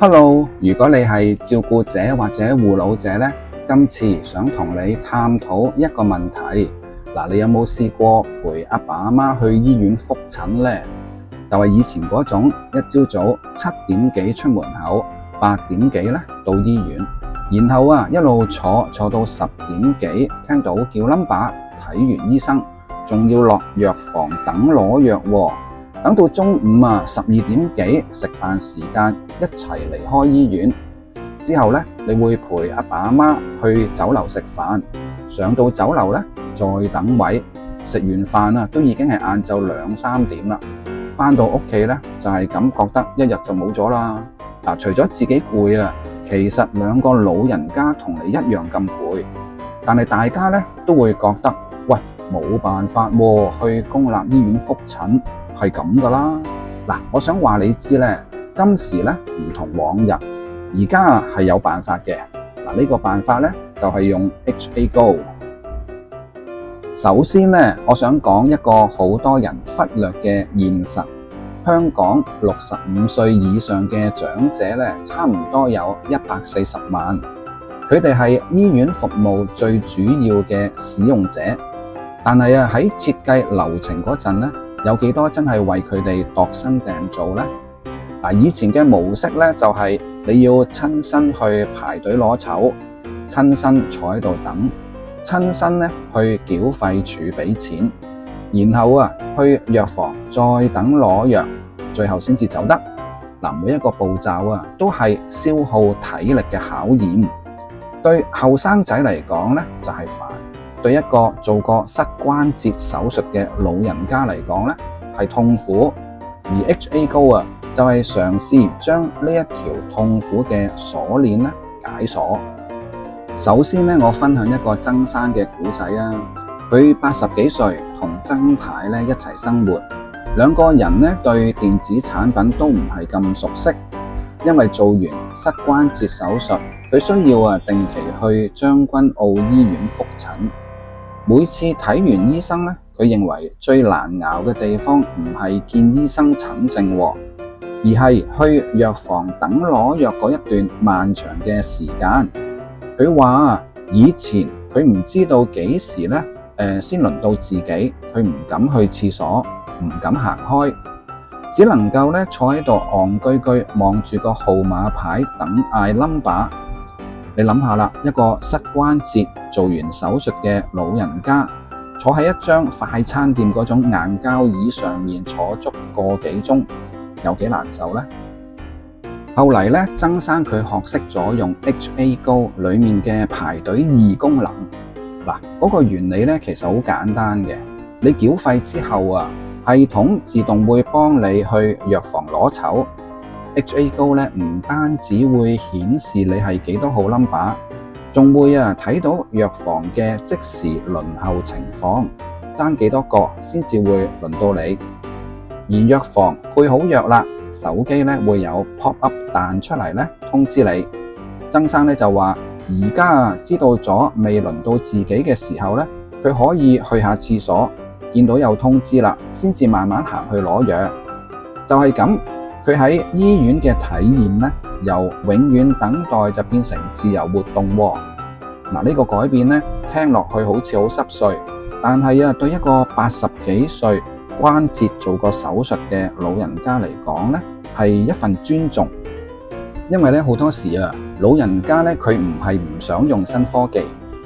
Hello，如果你係照顧者或者護老者呢，今次想同你探討一個問題。你有冇試過陪阿爸阿媽去醫院覆診呢？就係以前嗰種一朝早7點幾出門口，8點幾呢到醫院，然後一路坐到10點幾，聽到叫 number， 睇完醫生，仲要落藥房等攞藥喎。等到中午12點幾食飯時間，一齊離開醫院之後呢，你會陪阿爸阿媽去酒樓食飯。上到酒樓呢，再等位，食完飯都已經係晏晝2、3點啦。返到屋企呢，就係咁覺得一日就冇咗啦。除咗自己攰其實兩個老人家同你一樣咁攰，但係大家呢都會覺得喂，冇辦法去公立醫院覆診係咁噶啦。我想話你知呢，今時呢唔同往日，而家係有辦法嘅。呢個辦法呢就係用 HA Go。首先呢，我想講一個好多人忽略嘅現實。香港65歲以上嘅長者呢，差唔多有140萬，佢哋係醫院服務最主要嘅使用者。但係喺設計流程嗰陣呢，有幾多真係為佢哋度身訂造呢？以前嘅模式呢，就係你要親身去排隊攞籌，親身坐喺度等，親身去繳費處俾錢，然後去藥房再等攞藥，最後先至走得。每一個步驟都係消耗體力嘅考驗。對後生仔嚟講呢，就係煩，對一個做過膝關節手術嘅老人家嚟講呢，係痛苦。而 HA Go 就係嘗試將呢一條痛苦嘅鎖鏈解鎖。首先我分享一個曾生嘅故仔佢80幾歲，同曾太一齊生活，兩個人對電子產品都唔係咁熟悉。因為做完膝關節手術，佢需要定期去將軍澳醫院覆診。每次睇完醫生佢認為最難熬嘅地方唔係見醫生診症，而係去藥房等攞藥嗰一段漫長嘅時間。佢話以前佢唔知道幾時先輪到自己，佢唔敢去廁所，唔敢行開，只能夠坐喺度戇居居望住個號碼牌等嗌 number。你諗下啦，一個膝關節做完手術嘅老人家，坐喺一張快餐店嗰種硬膠椅上面坐足個幾鐘，有幾難受呢？後嚟曾生佢學識咗用 HA Go 裏面嘅排隊2功能。嗰個原理其實好簡單嘅。你繳費之後系統自動會幫你去藥房攞籌。HA Go 唔單止會顯示你係幾多號 number， 仲會睇到藥房嘅即時輪候情況，爭幾多個先至會輪到你。而藥房配好藥啦，手機會有 pop up 彈出嚟通知你。曾生就話而家知道咗未輪到自己嘅時候佢可以去下廁所，見到有通知啦，先至慢慢行去攞藥。就係咁，佢喺醫院嘅體驗由永遠等待就變成自由活動。呢個改變聽落去好似好濕碎，但係對一個80幾歲關節做過手術嘅老人家嚟講係一份尊重。因為好多時老人家佢唔係唔想用新科技，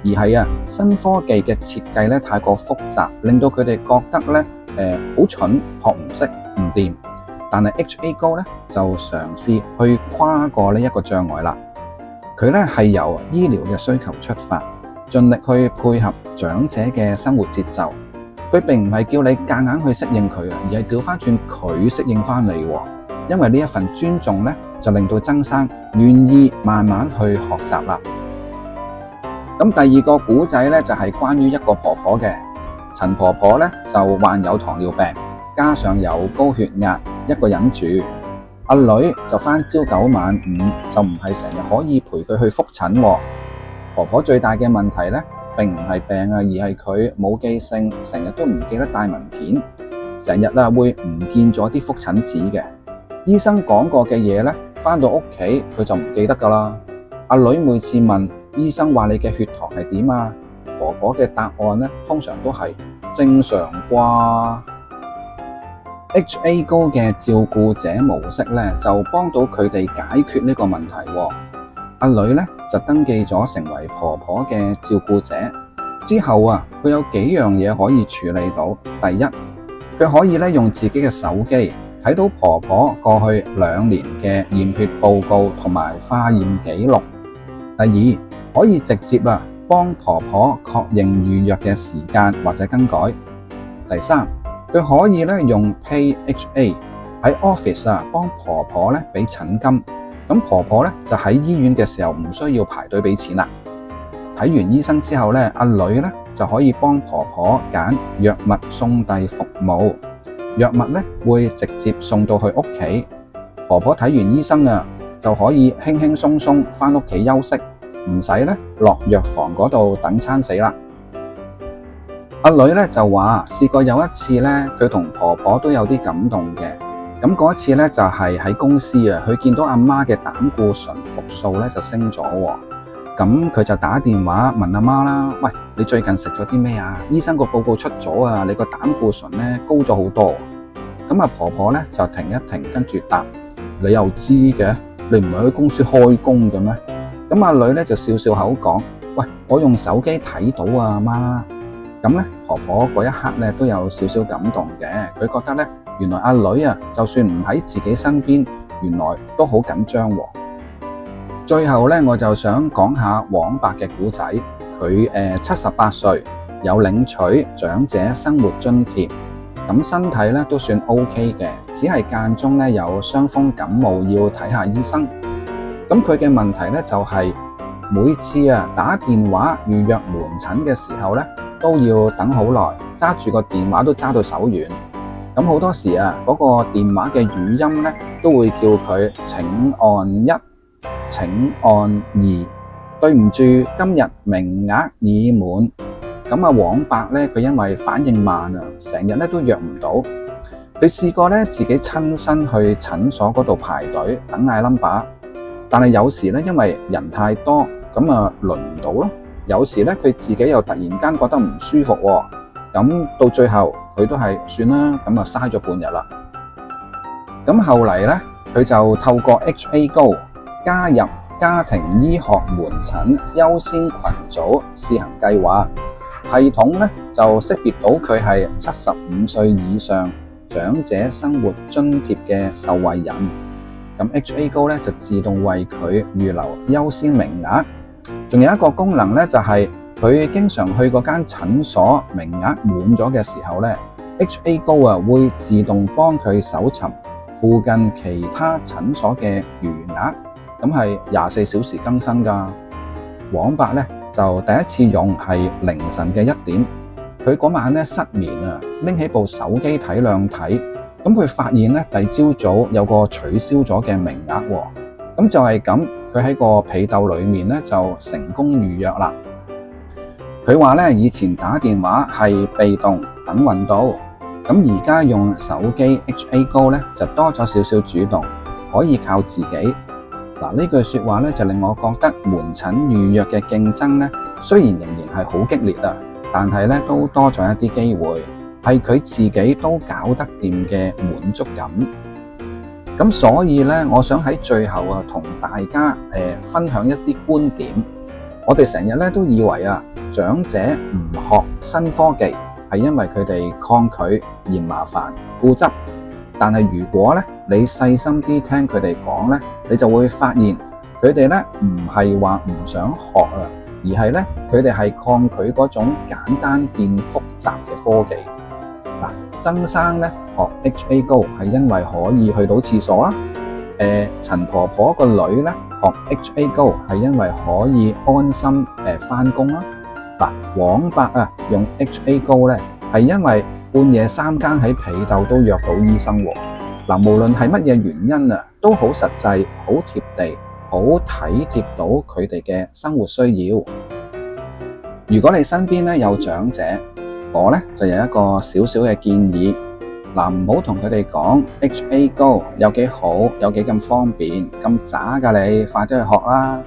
而係新科技嘅設計太過複雜，令到佢哋覺得好蠢，學唔識唔掂。但係 HA Go 就嘗試去跨過呢一個障礙啦。佢係由醫療嘅需求出發，盡力去配合長者嘅生活節奏。佢並唔係叫你夾硬去適應佢，而係調翻轉佢適應翻你。因為呢一份尊重就令到曾生願意慢慢去學習啦。咁第二個故仔就係關於一個婆婆嘅。陳婆婆就患有糖尿病，加上有高血壓，一個人住。阿女就返朝9晚5，就唔係成日可以陪佢去覆診。婆婆最大嘅問題並唔係病而係佢冇記性，成日都唔記得帶文件，成日會唔見咗啲覆診紙嘅。醫生講過嘅嘢返到屋企佢就唔記得㗎啦。阿女每次問醫生話你嘅血糖係點啊，婆婆嘅答案呢通常都係正常啩。HA 高嘅照顧者模式呢，就幫到佢哋解決呢個問題喎。阿女呢就登記咗成為婆婆嘅照顧者之後啊，佢有幾樣嘢可以處理到。第一，佢可以咧用自己嘅手機睇到婆婆過去2年嘅驗血報告同埋化驗記錄。第二，可以直接幫婆婆確認預約嘅時間或者更改。第三，佢可以咧用 PayHA 喺 office幫婆婆咧俾診金。咁婆婆咧就喺醫院嘅時候唔需要排隊俾錢啦。睇完醫生之後咧，阿女咧就可以幫婆婆揀藥物送遞服務，藥物咧會直接送到去屋企。婆婆睇完醫生就可以輕輕鬆鬆返屋企休息，唔使咧落藥房嗰度等餐死啦。阿女咧就話試過有一次咧，佢同婆婆都有啲感動嘅。咁嗰一次咧就係喺公司佢見到阿媽嘅膽固醇目數咧就升咗喎。咁佢就打電話問阿媽啦，喂，你最近食咗啲咩啊？醫生個報告出咗啊，你個膽固醇咧高咗好多。咁婆婆咧就停一停，跟住答：你又知嘅？你唔係喺公司開工嘅咩？咁阿女咧就笑笑口講：喂，我用手機睇到啊，阿媽。咁咧婆婆嗰一刻咧都有少少感動嘅，佢覺得咧原來阿女就算唔喺自己身邊，原來都好緊張喎。最後咧，我就想講下黃伯嘅故仔。佢78歲，有領取長者生活津貼，咁身體咧都算 OK 嘅，只係間中咧有傷風感冒要睇下醫生。咁佢嘅問題咧就係每次打電話預約門診嘅時候咧都要等好耐，揸住個電話都揸到手軟。咁好多時嗰個電話嘅語音咧都會叫佢請按1。請按2，對唔住，今日名額已滿。咁黃伯咧，佢因為反應慢成日咧都約唔到。佢試過咧自己親身去診所嗰度排隊等嗌 number， 但係有時咧因為人太多，咁輪唔到咯。有時咧佢自己又突然間覺得唔舒服喎，咁到最後佢都係算啦，咁嘥咗半日啦。咁後嚟咧，佢就透過 HA Go加入家庭醫學門診優先群組試行計劃，系統咧就識別到佢係75歲以上長者生活津貼嘅受惠人，咁 HA Go 咧就自動為佢預留優先名額。仲有一個功能咧，就係佢經常去嗰間診所名額滿咗嘅時候咧，HA Go會自動幫佢搜尋附近其他診所嘅餘額。咁係24小時更新㗎。黃伯咧就第一次用係凌晨嘅1點，佢嗰晚咧失眠拎起部手機睇兩睇，咁佢發現咧第二朝早有個取消咗嘅名額喎。咁就係咁，佢喺個被竇裏面咧就成功預約啦。佢話咧以前打電話係被動等運到，咁而家用手機 HA Go 咧就多咗少少主動，可以靠自己。嗱，呢句說話咧就令我覺得門診預約嘅競爭咧雖然仍然係好激烈但係咧都多咗一啲機會，係佢自己都搞得掂嘅滿足感。咁所以咧，我想喺最後同大家分享一啲觀點。我哋成日咧都以為長者唔學新科技係因為佢哋抗拒、嫌麻煩、固執。但係如果咧你細心啲聽佢哋講咧，你就會發現佢哋咧唔係話唔想學而係咧佢哋係抗拒嗰種簡單變複雜嘅科技。曾生咧學 HA Go 係因為可以去到廁所啦。陳婆婆個女咧學 HA Go 係因為可以安心返工啦。黃伯用 HA Go 咧係因為半夜3更喺被竇都約到醫生喎。無論係乜嘢原因都好實際、好貼地、好體貼到佢哋嘅生活需要。如果你身邊咧有長者，我咧就有一個少少嘅建議，嗱，唔好同佢哋講 HA Go 有幾好，有幾咁方便，咁渣㗎你，快啲去學啦！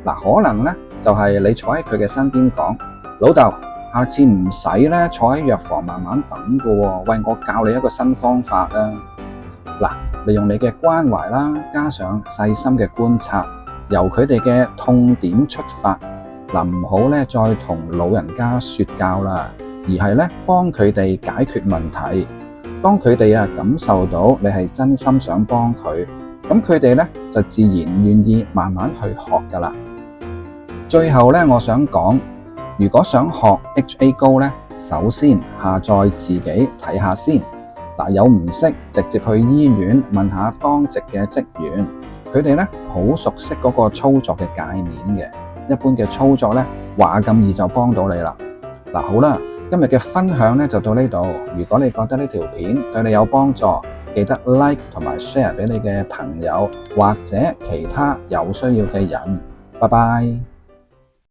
嗱，可能咧就係你坐喺佢嘅身邊講，老豆，下次唔使咧坐喺藥房慢慢等㗎喎，喂，我教你一個新方法啊！嗱，利用你嘅關懷啦，加上細心嘅觀察，由佢哋嘅痛點出發，嗱，唔好咧再同老人家說教啦，而係咧幫佢哋解決問題。當佢哋感受到你係真心想幫佢，咁佢哋咧就自然願意慢慢去學噶啦。最後咧，我想講，如果想學 HA Go 咧，首先下載自己睇下先。嗱，有唔識直接去醫院問下當值嘅職員，佢哋咧好熟悉嗰個操作嘅界面嘅，一般嘅操作咧話咁易就幫到你啦。嗱，好啦。今日嘅分享咧就到呢度。如果你覺得呢條片對你有幫助，記得 like 同埋 share 俾你嘅朋友或者其他有需要嘅人。拜拜。